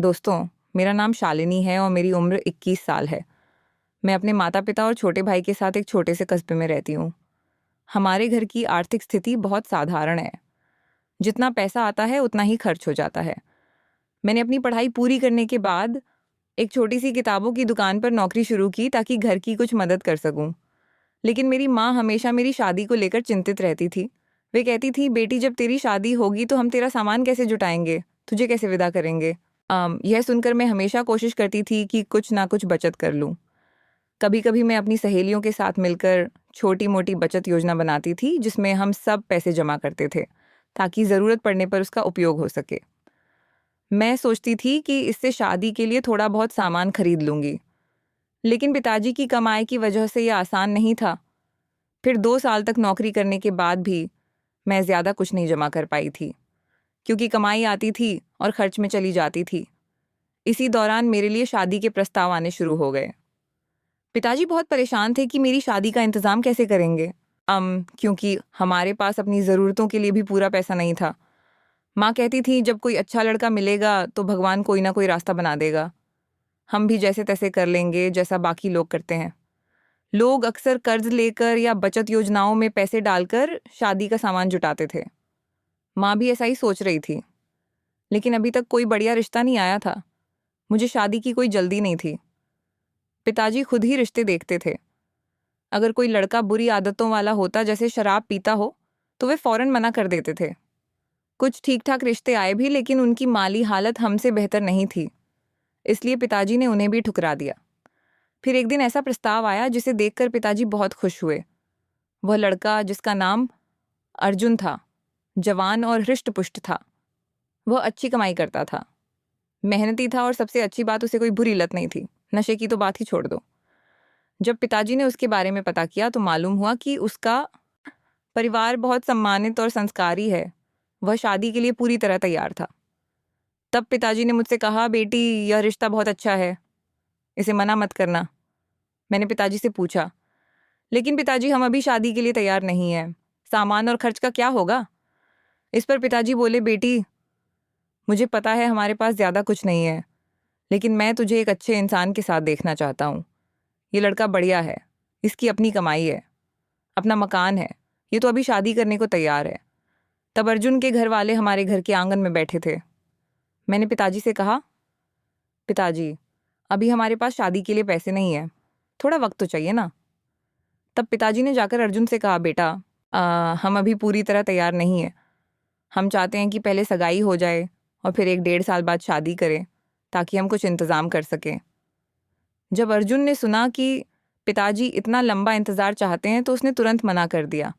दोस्तों, मेरा नाम शालिनी है और मेरी उम्र 21 साल है। मैं अपने माता-पिता और छोटे भाई के साथ एक छोटे से कस्बे में रहती हूँ। हमारे घर की आर्थिक स्थिति बहुत साधारण है। जितना पैसा आता है, उतना ही खर्च हो जाता है। मैंने अपनी पढ़ाई पूरी करने के बाद एक छोटी-सी किताबों की दुकान पर नौकरी शुरू की ताकि घर की कुछ मदद कर सकूँ। लेकिन मेरी माँ हमेशा मेरी शादी को लेकर चिंतित रहती थी। वे कहती थी, "बेटी, जब तेरी शादी होगी तो हम तेरा सामान कैसे जुटाएँगे? तुझे कैसे विदा करेंगे?" यह सुनकर मैं हमेशा कोशिश करती थी कि कुछ ना कुछ बचत कर लूँ। कभी-कभी मैं अपनी सहेलियों के साथ मिलकर छोटी-मोटी बचत योजना बनाती थी, जिसमें हम सब पैसे जमा करते थे, ताकि ज़रूरत पड़ने पर उसका उपयोग हो सके। मैं सोचती थी कि इससे शादी के लिए थोड़ा बहुत सामान खरीद लूँगी। लेकिन पिताजी की कमाई की वजह से यह आसान नहीं था। फिर 2 साल तक नौकरी करने के बाद भी मैं ज़्यादा कुछ नहीं जमा कर पाई थी, क्योंकि कमाई आती थी और खर्च में चली जाती थी। इसी दौरान मेरे लिए शादी के प्रस्ताव आने शुरू हो गए। पिताजी बहुत परेशान थे कि मेरी शादी का इंतज़ाम कैसे करेंगे। क्योंकि हमारे पास अपनी ज़रूरतों के लिए भी पूरा पैसा नहीं था। माँ कहती थी, जब कोई अच्छा लड़का मिलेगा तो भगवान कोई ना कोई रास्ता बना देगा। हम भी जैसे-तैसे कर लेंगे, जैसा बाकी लोग करते हैं। लोग अक्सर कर्ज लेकर या बचत योजनाओं में पैसे डालकर शादी का सामान जुटाते थे। माँ भी ऐसा ही सोच रही थी। लेकिन अभी तक कोई बढ़िया रिश्ता नहीं आया था। मुझे शादी की कोई जल्दी नहीं थी। पिताजी खुद ही रिश्ते देखते थे। अगर कोई लड़का बुरी आदतों वाला होता, जैसे शराब पीता हो, तो वे फौरन मना कर देते थे। कुछ ठीक-ठाक रिश्ते आए भी, लेकिन उनकी माली हालत हमसे बेहतर नहीं थी। इसलिए पिताजी ने उन्हें भी ठुकरा दिया। फिर एक दिन ऐसा प्रस्ताव आया जिसे देखकर पिताजी बहुत खुश हुए। वह लड़का, जिसका नाम अर्जुन था, जवान और हृष्ट-पुष्ट था। वह अच्छी कमाई करता था, मेहनती था और सबसे अच्छी बात, उसे कोई बुरी लत नहीं थी। नशे की तो बात ही छोड़ दो। जब पिताजी ने उसके बारे में पता किया तो मालूम हुआ कि उसका परिवार बहुत सम्मानित और संस्कारी है। वह शादी के लिए पूरी तरह तैयार था। तब पिताजी ने मुझसे कहा, "बेटी, यह रिश्ता बहुत अच्छा है, इसे मना मत करना।" मैंने पिताजी से पूछा, "लेकिन पिताजी, हम अभी शादी के लिए तैयार नहीं हैं। सामान और खर्च का क्या होगा?" इस पर पिताजी बोले, "बेटी, मुझे पता है हमारे पास ज़्यादा कुछ नहीं है, लेकिन मैं तुझे एक अच्छे इंसान के साथ देखना चाहता हूँ। ये लड़का बढ़िया है, इसकी अपनी कमाई है, अपना मकान है, ये तो अभी शादी करने को तैयार है।" तब अर्जुन के घर वाले हमारे घर के आंगन में बैठे थे। मैंने पिताजी से कहा, "पिताजी, अभी हमारे पास शादी के लिए पैसे नहीं है, थोड़ा वक्त तो चाहिए ना।" तब पिताजी ने जाकर अर्जुन से कहा, "बेटा, हम अभी पूरी तरह तैयार नहीं है। हम चाहते हैं कि पहले सगाई हो जाए और फिर 1 डेढ़ साल बाद शादी करें, ताकि हम कुछ इंतज़ाम कर सकें।" जब अर्जुन ने सुना कि पिताजी इतना लंबा इंतज़ार चाहते हैं, तो उसने तुरंत मना कर दिया।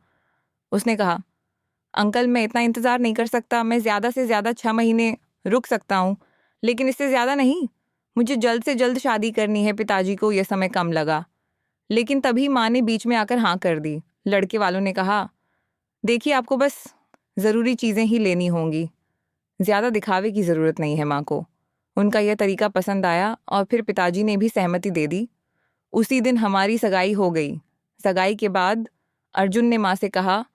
उसने कहा, "अंकल, मैं इतना इंतज़ार नहीं कर सकता। मैं ज़्यादा से ज़्यादा 6 महीने रुक सकता हूँ, लेकिन इससे ज़्यादा नहीं। मुझे जल्द से जल्द शादी करनी है।" पिताजी को यह समय कम लगा, लेकिन तभी माँ ने बीच में आकर हाँ कर दी। लड़के वालों ने कहा, "देखिए, आपको बस ज़रूरी चीज़ें ही लेनी होंगी। ज़्यादा दिखावे की ज़रूरत नहीं है माँ को।" उनका यह तरीका पसंद आया और फिर पिताजी ने भी सहमति दे दी। उसी दिन हमारी सगाई हो गई। सगाई के बाद अर्जुन ने माँ से कहा,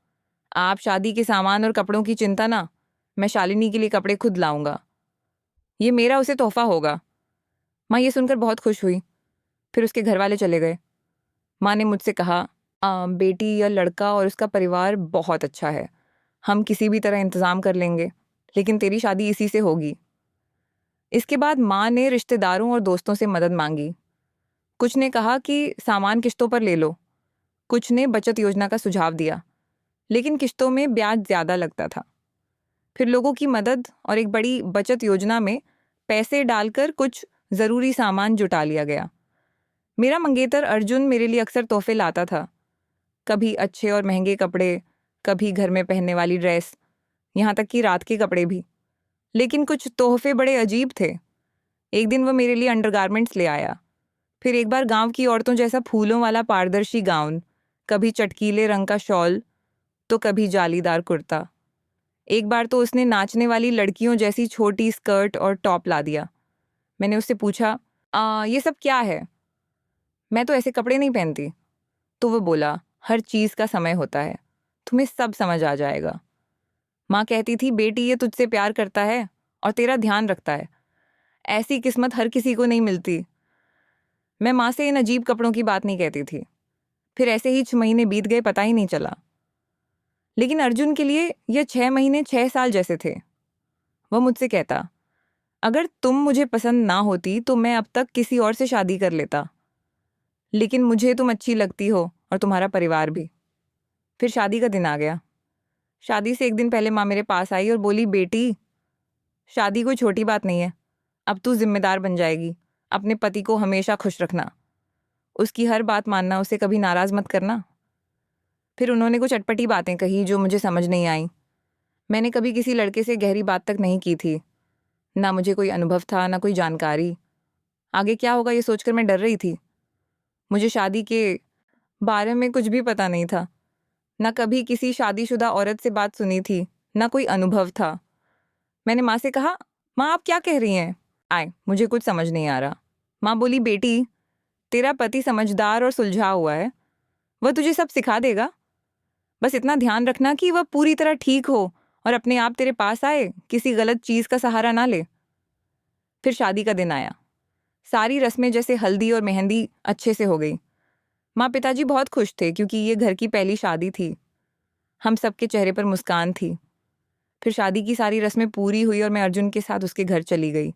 "आप शादी के सामान और कपड़ों की चिंता ना, मैं शालिनी के लिए कपड़े खुद लाऊंगा। ये मेरा उसे तोहफा होगा।" माँ ये सुनकर बहुत खुश हुई। फिर उसके घर वाले चले गए। माँ ने मुझसे कहा, बेटी, यह लड़का और उसका परिवार बहुत अच्छा है। हम किसी भी तरह इंतज़ाम कर लेंगे, लेकिन तेरी शादी इसी से होगी।" इसके बाद माँ ने रिश्तेदारों और दोस्तों से मदद मांगी। कुछ ने कहा कि सामान किश्तों पर ले लो, कुछ ने बचत योजना का सुझाव दिया, लेकिन किश्तों में ब्याज ज़्यादा लगता था। फिर लोगों की मदद और एक बड़ी बचत योजना में पैसे डालकर कुछ ज़रूरी सामान जुटा लिया गया। मेरा मंगेतर अर्जुन मेरे लिए अक्सर तोहफे लाता था, कभी अच्छे और महंगे कपड़े, कभी घर में पहनने वाली ड्रेस, यहाँ तक कि रात के कपड़े भी। लेकिन कुछ तोहफे बड़े अजीब थे। एक दिन वह मेरे लिए अंडरगारमेंट्स ले आया। फिर एक बार गांव की औरतों जैसा फूलों वाला पारदर्शी गाउन, कभी चटकीले रंग का शॉल, तो कभी जालीदार कुर्ता। एक बार तो उसने नाचने वाली लड़कियों जैसी छोटी स्कर्ट और टॉप ला दिया। मैंने उससे पूछा, ये सब क्या है? मैं तो ऐसे कपड़े नहीं पहनती। तो वो बोला, "हर चीज़ का समय होता है, तुम्हें सब समझ आ जाएगा।" माँ कहती थी, "बेटी, ये तुझसे प्यार करता है और तेरा ध्यान रखता है। ऐसी किस्मत हर किसी को नहीं मिलती। मैं माँ से इन अजीब कपड़ों की बात नहीं कहती थी। फिर ऐसे ही 6 महीने बीत गए, पता ही नहीं चला। लेकिन अर्जुन के लिए ये 6 महीने 6 साल जैसे थे। वह मुझसे कहता, अगर तुम मुझे पसंद ना होती तो मैं अब तक किसी और से शादी कर लेता, लेकिन मुझे तुम अच्छी लगती हो और तुम्हारा परिवार भी। फिर शादी का दिन आ गया। शादी से एक दिन पहले माँ मेरे पास आई और बोली, बेटी, शादी कोई छोटी बात नहीं है। अब तू जिम्मेदार बन जाएगी। अपने पति को हमेशा खुश रखना, उसकी हर बात मानना, उसे कभी नाराज मत करना। फिर उन्होंने कुछ अटपटी बातें कही जो मुझे समझ नहीं आई। मैंने कभी किसी लड़के से गहरी बात तक नहीं की थी। ना मुझे कोई अनुभव था, ना कोई जानकारी। आगे क्या होगा ये सोचकर मैं डर रही थी। मुझे शादी के बारे में कुछ भी पता नहीं था। ना कभी किसी शादीशुदा औरत से बात सुनी थी, ना कोई अनुभव था। मैंने माँ से कहा, माँ आप क्या कह रही हैं? मुझे कुछ समझ नहीं आ रहा। माँ बोली, बेटी, तेरा पति समझदार और सुलझा हुआ है। वह तुझे सब सिखा देगा। बस इतना ध्यान रखना कि वह पूरी तरह ठीक हो और अपने आप तेरे पास आए, किसी गलत चीज का सहारा ना ले। फिर शादी का दिन आया। सारी रस्में जैसे हल्दी और मेहंदी अच्छे से हो गई। माँ पिताजी बहुत खुश थे क्योंकि ये घर की पहली शादी थी। हम सबके चेहरे पर मुस्कान थी। फिर शादी की सारी रस्में पूरी हुई और मैं अर्जुन के साथ उसके घर चली गई।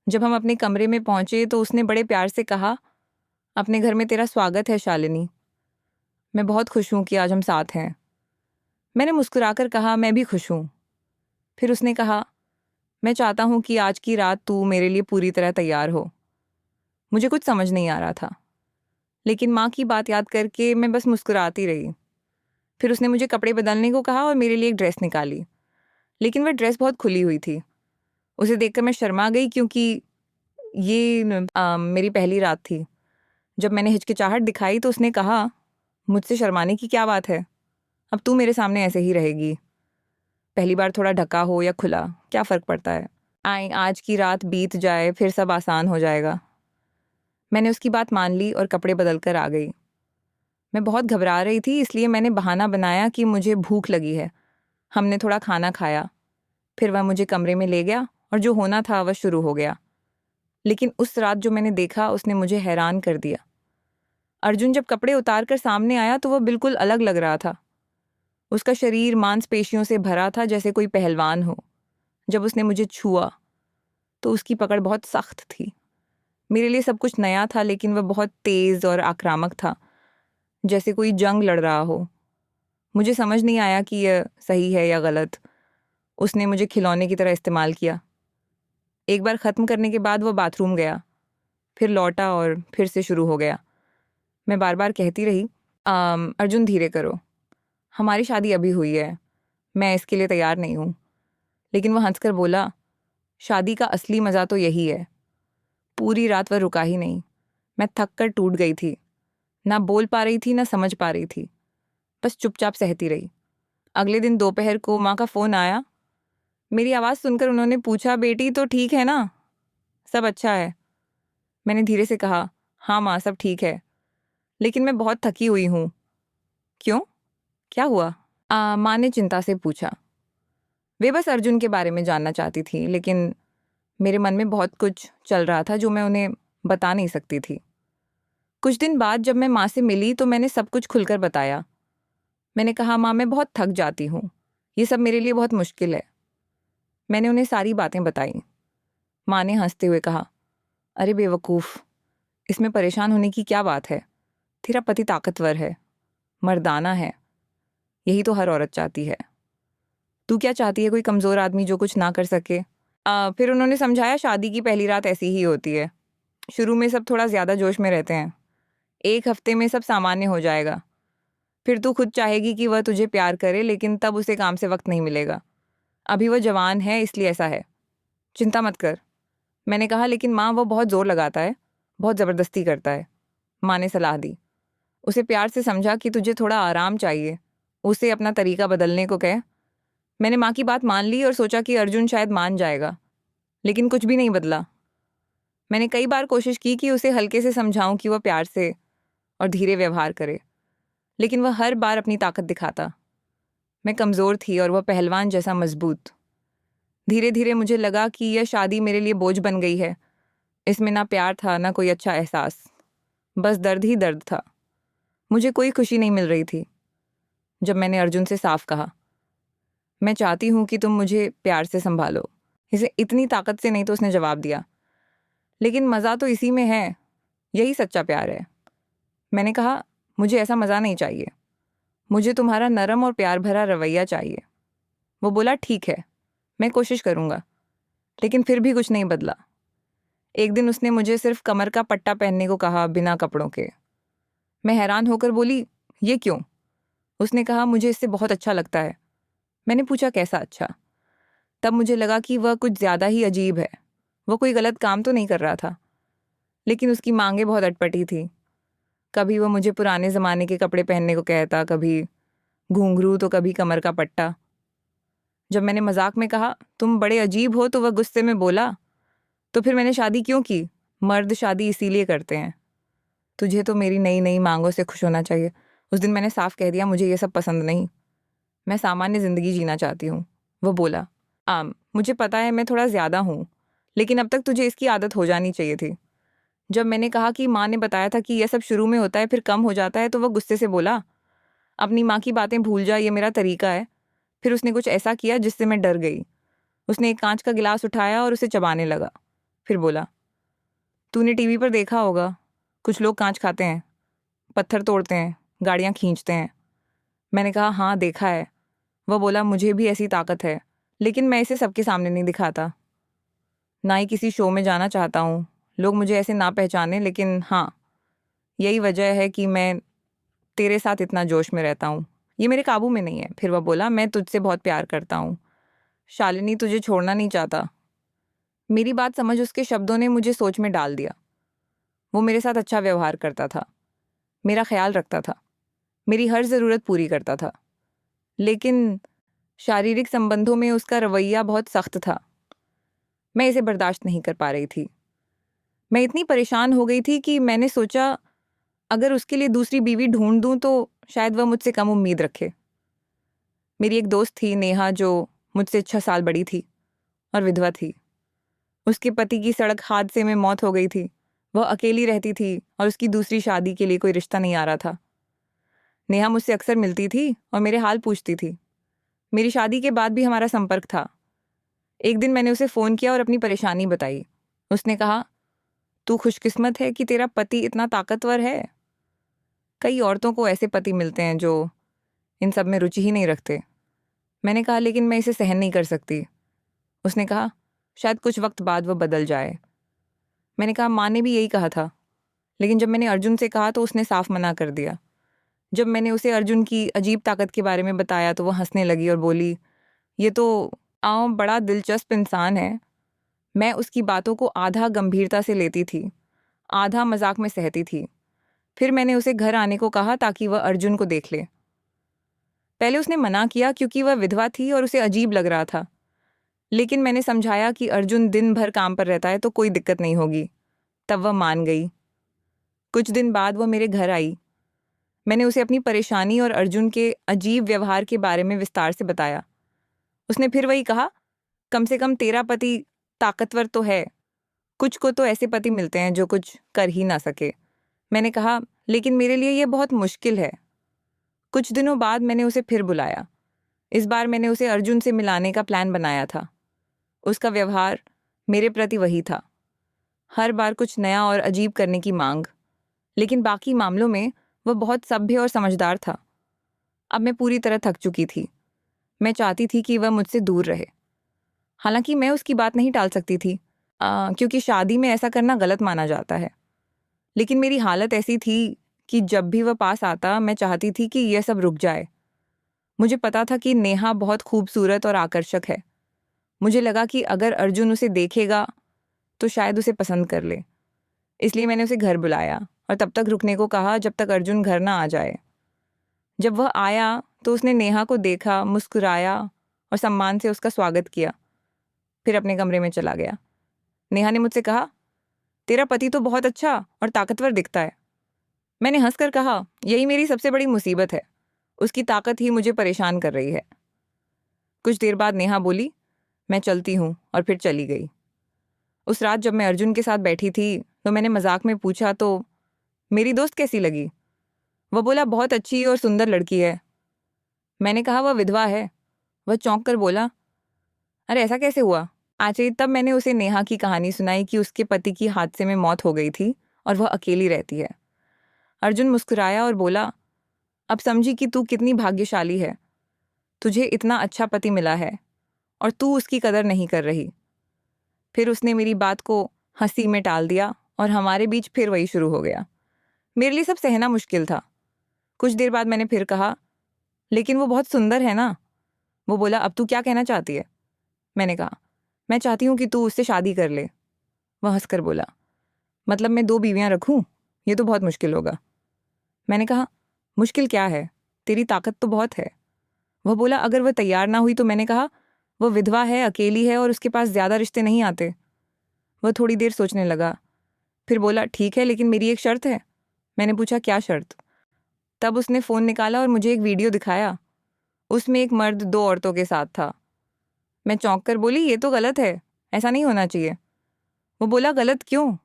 जब हम अपने कमरे में पहुंचे तो उसने बड़े प्यार से कहा, अपने घर में तेरा स्वागत है शालिनी। मैं बहुत खुश हूं कि आज हम साथ हैं। मैंने मुस्कुराकर कहा, मैं भी खुश हूं। फिर उसने कहा, मैं चाहता हूं कि आज की रात तू मेरे लिए पूरी तरह तैयार हो। मुझे कुछ समझ नहीं आ रहा था, लेकिन माँ की बात याद करके मैं बस मुस्कुराती रही। फिर उसने मुझे कपड़े बदलने को कहा और मेरे लिए एक ड्रेस निकाली, लेकिन वह ड्रेस बहुत खुली हुई थी। उसे देखकर मैं शर्मा गई क्योंकि मेरी पहली रात थी। जब मैंने हिचकिचाहट दिखाई तो उसने कहा, मुझसे शर्माने की क्या बात है? अब तू मेरे सामने ऐसे ही रहेगी। पहली बार थोड़ा ढका हो या खुला, क्या फ़र्क पड़ता है? आज की रात बीत जाए, फिर सब आसान हो जाएगा। मैंने उसकी बात मान ली और कपड़े बदल कर आ गई। मैं बहुत घबरा रही थी, इसलिए मैंने बहाना बनाया कि मुझे भूख लगी है। हमने थोड़ा खाना खाया। फिर वह मुझे कमरे में ले गया और जो होना था वह शुरू हो गया। लेकिन उस रात जो मैंने देखा उसने मुझे हैरान कर दिया। अर्जुन जब कपड़े उतार कर सामने आया तो वह बिल्कुल अलग लग रहा था। उसका शरीर मांसपेशियों से भरा था, जैसे कोई पहलवान हो। जब उसने मुझे छुआ तो उसकी पकड़ बहुत सख्त थी। मेरे लिए सब कुछ नया था, लेकिन वह बहुत तेज और आक्रामक था, जैसे कोई जंग लड़ रहा हो। मुझे समझ नहीं आया कि यह सही है या गलत। उसने मुझे खिलौने की तरह इस्तेमाल किया। एक बार ख़त्म करने के बाद वो बाथरूम गया, फिर लौटा और फिर से शुरू हो गया। मैं बार बार कहती रही, अर्जुन धीरे करो, हमारी शादी अभी हुई है, मैं इसके लिए तैयार नहीं हूँ। लेकिन वह हंसकर बोला, शादी का असली मज़ा तो यही है। पूरी रात वह रुका ही नहीं। मैं थक कर टूट गई थी। ना बोल पा रही थी, ना समझ पा रही थी। बस चुपचाप सहती रही। अगले दिन दोपहर को माँ का फ़ोन आया। मेरी आवाज़ सुनकर उन्होंने पूछा, बेटी तो ठीक है ना? सब अच्छा है। मैंने धीरे से कहा, हाँ माँ, सब ठीक है, लेकिन मैं बहुत थकी हुई हूँ। क्यों? क्या हुआ? माँ ने चिंता से पूछा। वे बस अर्जुन के बारे में जानना चाहती थी, लेकिन मेरे मन में बहुत कुछ चल रहा था जो मैं उन्हें बता नहीं सकती थी। कुछ दिन बाद जब मैं माँ से मिली तो मैंने सब कुछ खुलकर बताया। मैंने कहा, माँ मैं बहुत थक जाती हूँ, ये सब मेरे लिए बहुत मुश्किल है। मैंने उन्हें सारी बातें बताई। माँ ने हंसते हुए कहा, अरे बेवकूफ़, इसमें परेशान होने की क्या बात है? तेरा पति ताकतवर है, मर्दाना है, यही तो हर औरत चाहती है। तू क्या चाहती है, कोई कमज़ोर आदमी जो कुछ ना कर सके? फिर उन्होंने समझाया, शादी की पहली रात ऐसी ही होती है। शुरू में सब थोड़ा ज़्यादा जोश में रहते हैं। एक हफ्ते में सब सामान्य हो जाएगा। फिर तू खुद चाहेगी कि वह तुझे प्यार करे, लेकिन तब उसे काम से वक्त नहीं मिलेगा। अभी वह जवान है, इसलिए ऐसा है। चिंता मत कर। मैंने कहा, लेकिन माँ वो बहुत ज़ोर लगाता है, बहुत ज़बरदस्ती करता है। माँ ने सलाह दी, उसे प्यार से समझा कि तुझे थोड़ा आराम चाहिए, उसे अपना तरीका बदलने को कह। मैंने माँ की बात मान ली और सोचा कि अर्जुन शायद मान जाएगा, लेकिन कुछ भी नहीं बदला। मैंने कई बार कोशिश की कि उसे हल्के से समझाऊं कि वह प्यार से और धीरे व्यवहार करे, लेकिन वह हर बार अपनी ताकत दिखाता। मैं कमज़ोर थी और वह पहलवान जैसा मजबूत। धीरे धीरे मुझे लगा कि यह शादी मेरे लिए बोझ बन गई है। इसमें ना प्यार था, ना कोई अच्छा एहसास, बस दर्द ही दर्द था। मुझे कोई खुशी नहीं मिल रही थी। जब मैंने अर्जुन से साफ कहा, मैं चाहती हूँ कि तुम मुझे प्यार से संभालो, इसे इतनी ताकत से नहीं, तो उसने जवाब दिया, लेकिन मज़ा तो इसी में है, यही सच्चा प्यार है। मैंने कहा, मुझे ऐसा मज़ा नहीं चाहिए, मुझे तुम्हारा नरम और प्यार भरा रवैया चाहिए। वो बोला, ठीक है, मैं कोशिश करूँगा। लेकिन फिर भी कुछ नहीं बदला। एक दिन उसने मुझे सिर्फ कमर का पट्टा पहनने को कहा, बिना कपड़ों के। मैं हैरान होकर बोली, ये क्यों? उसने कहा, मुझे इससे बहुत अच्छा लगता है। मैंने पूछा, कैसा अच्छा? तब मुझे लगा कि वह कुछ ज़्यादा ही अजीब है। वो कोई गलत काम तो नहीं कर रहा था, लेकिन उसकी मांगें बहुत अटपटी थी। कभी वो मुझे पुराने ज़माने के कपड़े पहनने को कहता, कभी घूंघरू, तो कभी कमर का पट्टा। जब मैंने मजाक में कहा, तुम बड़े अजीब हो, तो वह गुस्से में बोला, तो फिर मैंने शादी क्यों की? मर्द शादी इसीलिए करते हैं। तुझे तो मेरी नई नई मांगों से खुश होना चाहिए। उस दिन मैंने साफ कह दिया, मुझे ये सब पसंद नहीं, मैं सामान्य ज़िंदगी जीना चाहती हूँ। वो बोला, मुझे पता है मैं थोड़ा ज़्यादा हूँ, लेकिन अब तक तुझे इसकी आदत हो जानी चाहिए थी। जब मैंने कहा कि माँ ने बताया था कि यह सब शुरू में होता है, फिर कम हो जाता है, तो वह गुस्से से बोला, अपनी माँ की बातें भूल जा, ये मेरा तरीका है। फिर उसने कुछ ऐसा किया जिससे मैं डर गई। उसने एक कांच का गिलास उठाया और उसे चबाने लगा। फिर बोला, तूने टीवी पर देखा होगा, कुछ लोग कांच खाते हैं, पत्थर तोड़ते हैं, गाड़ियाँ खींचते हैं। मैंने कहा, हाँ देखा है। वह बोला, मुझे भी ऐसी ताकत है, लेकिन मैं इसे सबके सामने नहीं दिखाता, ना ही किसी शो में जाना चाहता हूँ। लोग मुझे ऐसे ना पहचाने, लेकिन हाँ, यही वजह है कि मैं तेरे साथ इतना जोश में रहता हूँ। ये मेरे काबू में नहीं है। फिर वह बोला, मैं तुझसे बहुत प्यार करता हूँ शालिनी, तुझे छोड़ना नहीं चाहता। मेरी बात समझ उसके शब्दों ने मुझे सोच में डाल दिया। वो मेरे साथ अच्छा व्यवहार करता था, मेरा ख्याल रखता था, मेरी हर ज़रूरत पूरी करता था, लेकिन शारीरिक संबंधों में उसका रवैया बहुत सख्त था। मैं इसे बर्दाश्त नहीं कर पा रही थी। मैं इतनी परेशान हो गई थी कि मैंने सोचा, अगर उसके लिए दूसरी बीवी ढूंढ दूं तो शायद वह मुझसे कम उम्मीद रखे। मेरी एक दोस्त थी, नेहा, जो मुझसे 6 साल बड़ी थी और विधवा थी। उसके पति की सड़क हादसे में मौत हो गई थी। वह अकेली रहती थी और उसकी दूसरी शादी के लिए कोई रिश्ता नहीं आ रहा था। नेहा मुझसे अक्सर मिलती थी और मेरे हाल पूछती थी। मेरी शादी के बाद भी हमारा संपर्क था। एक दिन मैंने उसे फ़ोन किया और अपनी परेशानी बताई। उसने कहा, तू खुशकिस्मत है कि तेरा पति इतना ताकतवर है। कई औरतों को ऐसे पति मिलते हैं जो इन सब में रुचि ही नहीं रखते। मैंने कहा, लेकिन मैं इसे सहन नहीं कर सकती। उसने कहा, शायद कुछ वक्त बाद वह बदल जाए। मैंने कहा, माँ ने भी यही कहा था, लेकिन जब मैंने अर्जुन से कहा तो उसने साफ मना कर दिया। जब मैंने उसे अर्जुन की अजीब ताकत के बारे में बताया तो वह हंसने लगी और बोली, ये तो बड़ा दिलचस्प इंसान है। मैं उसकी बातों को आधा गंभीरता से लेती थी, आधा मजाक में सहती थी। फिर मैंने उसे घर आने को कहा ताकि वह अर्जुन को देख ले। पहले उसने मना किया क्योंकि वह विधवा थी और उसे अजीब लग रहा था, लेकिन मैंने समझाया कि अर्जुन दिन भर काम पर रहता है तो कोई दिक्कत नहीं होगी। तब वह मान गई। कुछ दिन बाद वह मेरे घर आई। मैंने उसे अपनी परेशानी और अर्जुन के अजीब व्यवहार के बारे में विस्तार से बताया। उसने फिर वही कहा, कम से कम तेरा पति ताकतवर तो है, कुछ को तो ऐसे पति मिलते हैं जो कुछ कर ही ना सके। मैंने कहा, लेकिन मेरे लिए यह बहुत मुश्किल है। कुछ दिनों बाद मैंने उसे फिर बुलाया। इस बार मैंने उसे अर्जुन से मिलाने का प्लान बनाया था। उसका व्यवहार मेरे प्रति वही था, हर बार कुछ नया और अजीब करने की मांग, लेकिन बाकी मामलों में वह बहुत सभ्य और समझदार था। अब मैं पूरी तरह थक चुकी थी। मैं चाहती थी कि वह मुझसे दूर रहे। हालांकि मैं उसकी बात नहीं टाल सकती थी, क्योंकि शादी में ऐसा करना गलत माना जाता है। लेकिन मेरी हालत ऐसी थी कि जब भी वह पास आता मैं चाहती थी कि यह सब रुक जाए। मुझे पता था कि नेहा बहुत खूबसूरत और आकर्षक है। मुझे लगा कि अगर अर्जुन उसे देखेगा तो शायद उसे पसंद कर ले। इसलिए मैंने उसे घर बुलाया और तब तक रुकने को कहा जब तक अर्जुन घर ना आ जाए। जब वह आया तो उसने नेहा को देखा, मुस्कुराया और सम्मान से उसका स्वागत किया, फिर अपने कमरे में चला गया। नेहा ने मुझसे कहा, तेरा पति तो बहुत अच्छा और ताकतवर दिखता है। मैंने हंसकर कहा, यही मेरी सबसे बड़ी मुसीबत है, उसकी ताकत ही मुझे परेशान कर रही है। कुछ देर बाद नेहा बोली, मैं चलती हूँ और फिर चली गई। उस रात जब मैं अर्जुन के साथ बैठी थी तो मैंने मजाक में पूछा, तो मेरी दोस्त कैसी लगी? वह बोला, बहुत अच्छी और सुंदर लड़की है। मैंने कहा, वह विधवा है। वह चौंक कर बोला, अरे ऐसा कैसे हुआ? आचरी तब मैंने उसे नेहा की कहानी सुनाई कि उसके पति की हादसे में मौत हो गई थी और वह अकेली रहती है। अर्जुन मुस्कुराया और बोला, अब समझी कि तू कितनी भाग्यशाली है। तुझे इतना अच्छा पति मिला है और तू उसकी कदर नहीं कर रही। फिर उसने मेरी बात को हंसी में टाल दिया और हमारे बीच फिर वही शुरू हो गया। मेरे लिए सब सहना मुश्किल था। कुछ देर बाद मैंने फिर कहा, लेकिन वो बहुत सुंदर है ना? वो बोला, अब तू क्या कहना चाहती है? मैंने कहा, मैं चाहती हूँ कि तू उससे शादी कर ले। वह हंसकर बोला, मतलब मैं 2 बीवियां रखूं? ये तो बहुत मुश्किल होगा। मैंने कहा, मुश्किल क्या है, तेरी ताकत तो बहुत है। वह बोला, अगर वह तैयार ना हुई तो? मैंने कहा, वह विधवा है, अकेली है और उसके पास ज्यादा रिश्ते नहीं आते। वह थोड़ी देर सोचने लगा, फिर बोला, ठीक है, लेकिन मेरी एक शर्त है। मैंने पूछा, क्या शर्त? तब उसने फ़ोन निकाला और मुझे एक वीडियो दिखाया। उसमें एक मर्द 2 औरतों के साथ था। मैं चौंक कर बोली, ये तो गलत है, ऐसा नहीं होना चाहिए। वो बोला, गलत क्यों?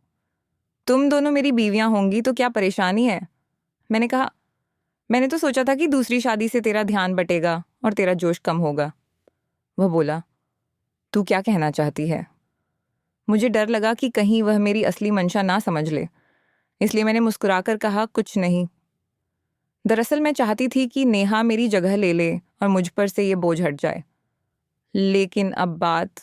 तुम दोनों मेरी बीवियां होंगी तो क्या परेशानी है? मैंने कहा, मैंने तो सोचा था कि दूसरी शादी से तेरा ध्यान बटेगा और तेरा जोश कम होगा। वह बोला, तू क्या कहना चाहती है? मुझे डर लगा कि कहीं वह मेरी असली मंशा ना समझ ले, इसलिए मैंने मुस्कुराकर कहा, कुछ नहीं। दरअसल मैं चाहती थी कि नेहा मेरी जगह ले ले और मुझ पर से ये बोझ हट जाए। लेकिन अब बात